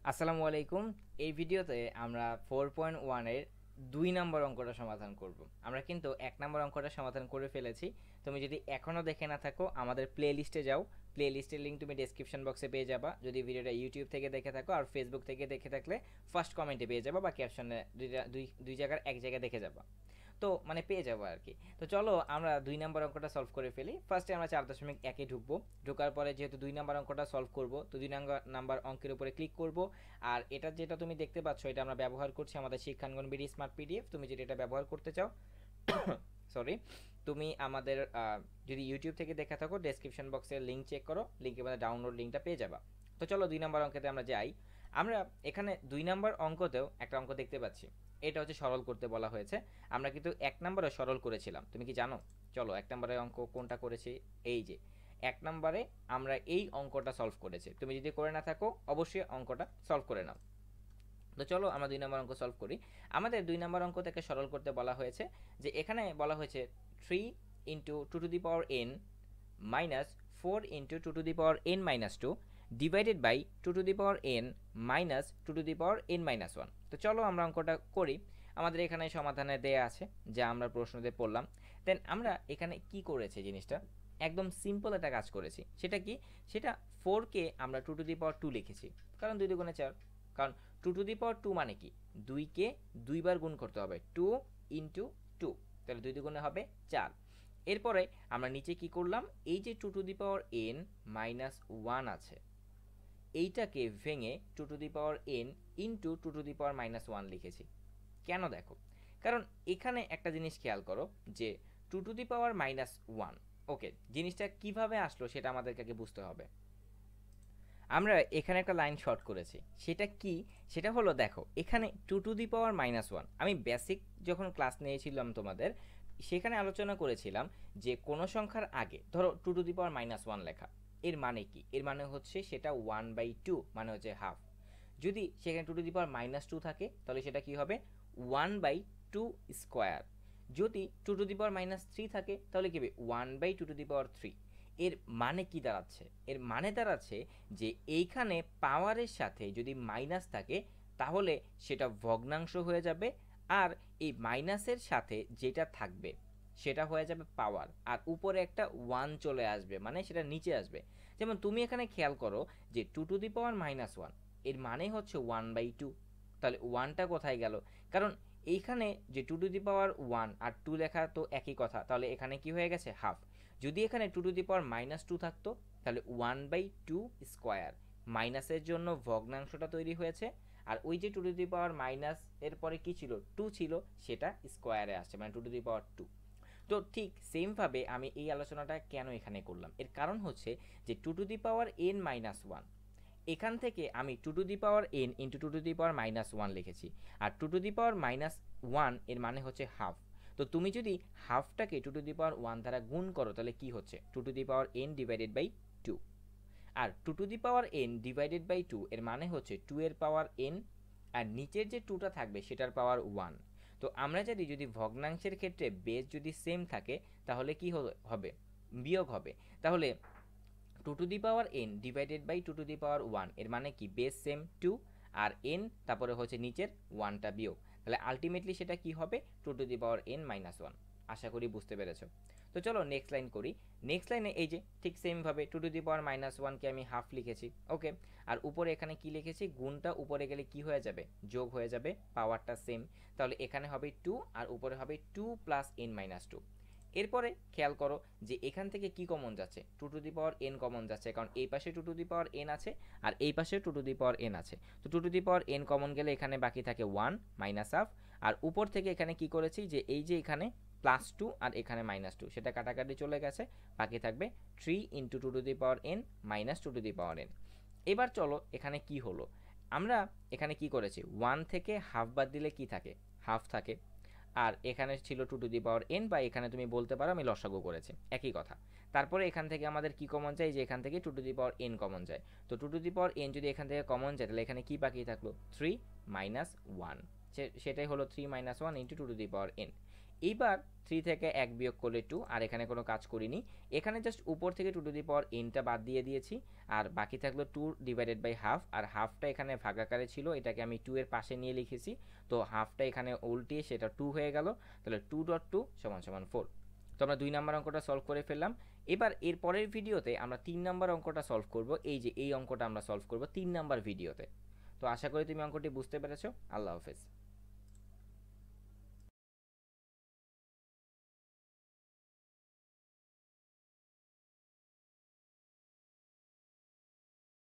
আসসালামু আলাইকুম। এই ভিডিওতে আমরা 4.1 এর 2 নম্বর অঙ্কটা সমাধান করব। আমরা কিন্তু 1 নম্বর অঙ্কটা সমাধান করে ফেলেছি। তুমি যদি এখনো দেখে না থাকো আমাদের প্লে লিস্টে যাও। প্লে লিস্টের লিঙ্ক তুমি ডেসক্রিপশন বক্সে পেয়ে যাবা। যদি ভিডিওটা ইউটিউব থেকে দেখে থাকো আর ফেসবুক থেকে দেখে থাকলে ফার্স্ট কমেন্টে পেয়ে যাবা বা ক্যাপশনে দুই জায়গার এক জায়গায় দেখে যাবা। তো মানে পেয়ে যাবো আর কি। তো চলো আমরা 2 নাম্বার অঙ্কটা সলভ করে ফেলি। ফার্স্টে আমরা 4.1 ঢুকবো। ঢোকার পরে যেহেতু 2 নাম্বার অঙ্কটা সলভ করব, তো 2 নাম্বার অঙ্কের উপরে ক্লিক করব। আর এটা যেটা তুমি দেখতে পাচ্ছ এটা আমরা ব্যবহার করছি আমাদের শিক্ষাঙ্গন বিডি স্মার্ট পিডিএফ। তুমি যদি এটা ব্যবহার করতে চাও সরি, তুমি আমাদের যদি ইউটিউব থেকে দেখে থাকো ডেসক্রিপশন বক্সের লিঙ্ক চেক করো, লিঙ্কের মধ্যে ডাউনলোড লিঙ্কটা পেয়ে যাবা। তো চলো 2 নাম্বার অঙ্কেতে আমরা যাই। আমরা এখানে 2 নাম্বার অঙ্কতেও একটা অঙ্ক দেখতে পাচ্ছি। এটা হচ্ছে সরল করতে বলা হয়েছে। আমরা কিন্তু 1 নম্বরে সরল করেছিলাম, তুমি কি জানো? চলো 1 নম্বরের অঙ্ক কোনটা করেছি, এই যে 1 নম্বরে আমরা এই অঙ্কটা সলভ করেছি। তুমি যদি করে না থাকো অবশ্যই অঙ্কটা সলভ করে নাও। তো চলো আমরা 2 নম্বর অঙ্ক সলভ করি। আমাদের 2 নম্বর অঙ্ক থেকে সরল করতে বলা হয়েছে যে এখানে বলা হয়েছে 3 into two to the power n minus 4 into two to the power n minus 2 divided by two to the power n minus two to the power n minus 1। তো চলো আমরা অঙ্কটা করি। আমাদের এখানে সমাধানে দেয়া আছে যা আমরা প্রশ্নতে পড়লাম। দেন আমরা এখানে কি করেছি জিনিসটা একদম সিম্পল একটা কাজ করেছি। সেটা কি? সেটা 4কে আমরা টু টু দি পাওয়ার 2 লিখেছি, কারণ 2 দুগুণে 4। কারণ টু টু দি পাওয়ার 2 মানে কি? 2কে দুইবার গুণ করতে হবে, 2 ইন্টু 2, তাহলে 2 দুগুণে হবে 4। এরপরে আমরা নিচে কি করলাম, এই যে two to the power n minus 1 আছে এইটাকে ভেঙে two to the power n into two to the power minus 1 লিখেছি। কেন দেখো, কারণ এখানে একটা জিনিস খেয়াল করো যে two to the power minus 1, okay, জিনিসটা কিভাবে আসলো সেটা আমাদেরকে আগে বুঝতে হবে। আমরা এখানে একটা লাইন শর্ট করেছি, সেটা কি? সেটা হলো দেখো এখানে two to the power minus 1, আমি বেসিক যখন ক্লাস নিয়েছিলাম তোমাদের সেখানে আলোচনা করেছিলাম যে কোনো সংখ্যার আগে ধরো two to the power minus 1 লেখা, এর মানে কি? এর মানে হচ্ছে সেটা 1/2, মানে হচ্ছে হাফ। যদি সেখানে two to the power minus 2 থাকে তাহলে সেটা কি হবে? 1/2 স্কোয়ার। যদি two to the power minus 3 থাকে তাহলে কি হবে? 1/2 এর মানে কি দাঁড়াচ্ছে? এর মানে দাঁড়াচ্ছে যে এইখানে পাওয়ারের সাথে যদি মাইনাস থাকে তাহলে সেটা ভগ্নাংশ হয়ে যাবে, আর এই মাইনাসের সাথে যেটা থাকবে সেটা হয়ে যাবে পাওয়ার, আর উপরে একটা 1 চলে আসবে, মানে সেটা নিচে আসবে। যেমন তুমি এখানে খেয়াল করো যে two to the power minus 1 এর মানে হচ্ছে 1/2, তাহলে 1টা কোথায় গেল? কারণ এইখানে যে টু টু দি পাওয়ার 1 আর 2 লেখা তো একই কথা, তাহলে এখানে কি হয়ে গেছে? হাফ। যদি এখানে two to the power minus 2 থাকতো তাহলে 1/2 স্কোয়ার, মাইনাসের জন্য ভগ্নাংশটা তৈরি হয়েছে, আর ওই যে two to the power minus এর পরে কি ছিল? 2 ছিল, সেটা স্কোয়ারে আসছে, মানে টু টু দি পাওয়ার 2। তো ঠিক সেমভাবে আমি এই আলোচনাটা কেন এখানে করলাম, এর কারণ হচ্ছে যে two to the power n minus 1, এখান থেকে আমি two to the power n into two to the power minus 1 লিখেছি, আর two to the power minus 1 এর মানে হচ্ছে হাফ। তো তুমি যদি হাফটাকে টু টু দি পাওয়ার 1 দ্বারা গুণ করো তাহলে কি হচ্ছে? Two to the power n divided by 2। আর two to the power n divided by 2 এর মানে হচ্ছে 2 এর পাওয়ার এন, আর নিচের যে 2টা থাকবে সেটার পাওয়ার 1। তো আমরা জানি যদি ভগ্নাংশের ক্ষেত্রে বেস যদি সেম থাকে তাহলে কি হবে? বিয়োগ হবে। তাহলে two to the power n divided by two to the power 1 এর মানে কি? বেস সেম 2 আর এন, তারপরে হচ্ছে নিচের 1টা বিয়োগ, তাহলে আলটিমেটলি সেটা কি হবে? Two to the power n minus 1। আশা করি বুঝতে পেরেছো। তো চলো নেক্সট লাইন করি। নেক্সট লাইনে এই যে ঠিক সেমভাবে two to the power minus 1কে আমি হাফ লিখেছি, ওকে। আর উপরে এখানে কি লিখেছি? গুণটা উপরে গেলে কি হয়ে যাবে? যোগ হয়ে যাবে, পাওয়ারটা সেম, তাহলে এখানে হবে 2 আর উপরে হবে 2 প্লাস এন মাইনাস 2। এরপরে খেয়াল করো যে এখান থেকে কি কমন যাচ্ছে? Two to the power n common যাচ্ছে, কারণ এই পাশে two to the power n আছে আর এই পাশে two to the power n আছে। তো two to the power n common গেলে এখানে বাকি থাকে 1 মাইনাস হাফ, আর উপর থেকে এখানে কি করেছি যে এই যে এখানে প্লাস 2 আর এখানে মাইনাস 2, সেটা কাটাকাটি চলে গেছে, বাকি থাকবে 3 into two to the power n minus two to the power n. এবার চলো এখানে কি হলো, আমরা এখানে কি করেছি? 1 থেকে হাফ বাদ দিলে কি থাকে? হাফ থাকে। আর এখানে ছিল two to the power n, বা এখানে তুমি বলতে পারো আমি লসাগু করেছি, একই কথা। তারপরে এখান থেকে আমাদের কি কমন যায়? যে এখান থেকে two to the power n common যায়। তো two to the power n যদি এখান থেকে কমন যায় তাহলে এখানে কি বাকি থাকলো? 3 মাইনাস 1, সেটাই হলো 3 minus 1 into two to the power n. এইবার 3 থেকে 1 বিয়োগ করলে 2, আর এখানে কোনো কাজ করিনি। এখানে জাস্ট উপর থেকে 2 টু দি পাওয়ার nটা বাদ দিয়ে দিয়েছি, আর বাকি থাকলো 2 ডিভাইডেড বাই হাফ, আর হাফটা এখানে ভাগাকারে ছিল, এটাকে আমি 2 এর পাশে নিয়ে লিখেছি, তো হাফটা এখানে উল্টিয়ে সেটা 2 হয়ে গেল। তাহলে 2.2 সমান সমান 4। তো আমরা 2 নাম্বার অঙ্কটা সলভ করে ফেললাম। এবার এর পরের ভিডিওতে আমরা 3 নাম্বার অঙ্কটা সলভ করব। এই যে এই অঙ্কটা আমরা সলভ করব 3 নাম্বার ভিডিওতে। তো আশা করি তুমি অঙ্কটি বুঝতে পেরেছো। আল্লাহ হাফেজ।